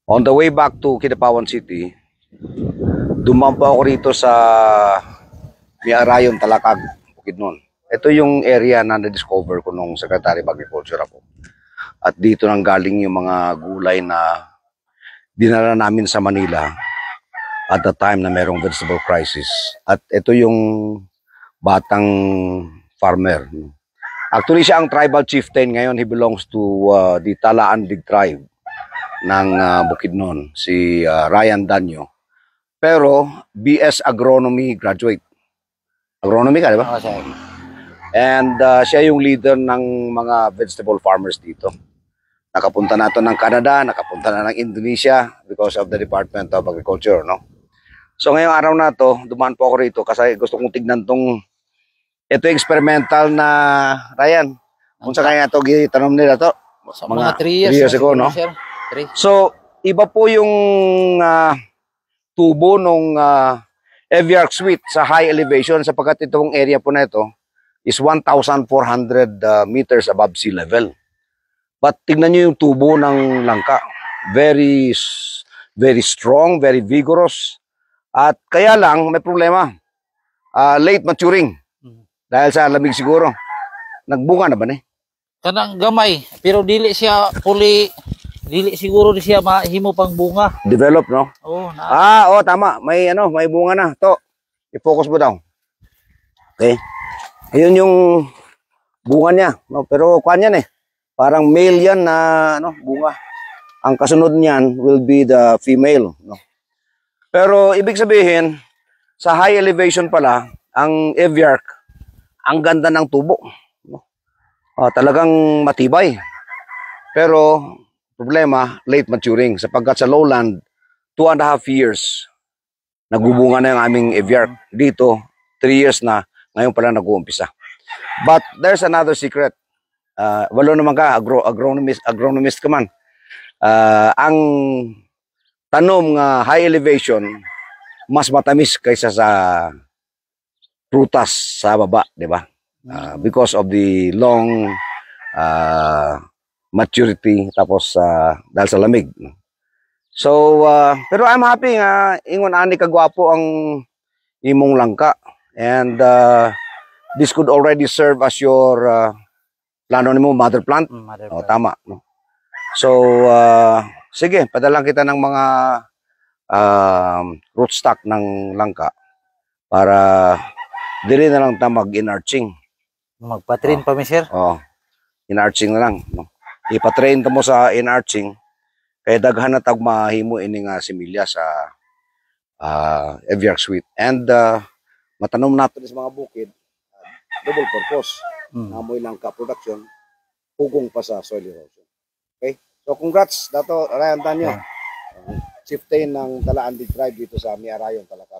On the way back to Kidapawan City, dumaan po ako rito sa Miarayon, Talakag, Bukidnon. Ito yung area na na-discover ko nung Secretary of Agriculture ako. At dito nang galing yung mga gulay na dinala namin sa Manila at the time na merong vegetable crisis. At ito yung batang farmer. Actually, siya ang tribal chieftain ngayon. He belongs to the Talaandig tribe ng Bukidnon, si Ryan Danyo. Pero BS Agronomy graduate. Agronomy ka, di ba? Sir. And siya yung leader ng mga vegetable farmers dito. Nakapunta na ito ng Canada, nakapunta na ng Indonesia because of the Department of Agriculture, no? So ngayong araw na to, dumaan po ako rito kasi gusto kong tignan ito experimental na, Ryan, kung saan kaya ito gitanom nila to? Sa mga 3 years ago, no? Sir. 3. So, iba po yung tubo nung Eviarc Suite sa high elevation sapagkat itong area po na ito is 1,400 meters above sea level. But tignan nyo yung tubo ng langka. Very strong, very vigorous. At kaya lang, may problema. Late maturing. Dahil sa lamig siguro. Nagbunga na ba ni? Kanang gamay, pero dili siya fully, dili siguro di siya mahimo pang bunga. Develop, no? Oh, na. Tama. May bunga na. To, i-focus mo daw. Okay. Ayun yung bunga niya, no? Pero kuan yan eh. Parang male yan na bunga. Ang kasunod niyan will be the female, no? Pero ibig sabihin, sa high elevation pala, ang Eviarc, ang ganda ng tubo, no? Talagang matibay. Pero problema, late maturing sapagkat sa lowland 2.5 years nagbubunga na yung aming Eviarc. Dito 3 years na, ngayon pala nag-uumpisa. But there's another secret. Walo naman ka, agronomist ka man. Ang tanom nga high elevation mas matamis kaysa sa prutas sa baba, di ba? Because of the long maturity tapos dahil sa lamig. So, pero I'm happy nga ingon ani kagwapo ang imong langka, and this could already serve as your plano nimo mother plant. Tama, no? So, sige, padalang kita ng mga rootstock ng langka para dili na lang ta mag-enarching. Magpa-train pa mi, sir. Enarching na lang, no? Ipa-train mo sa enarching kaya daghan na tag mahimo ini nga similya sa Eviarc Suite. And matanom nato sa mga bukid, double purpose. Namoy langka production, hugong pa sa soil erosion. Okay? So congrats Dato Ryan Danyo, chieftain ng Talaandig tribe dito sa Miarayon, Talakag.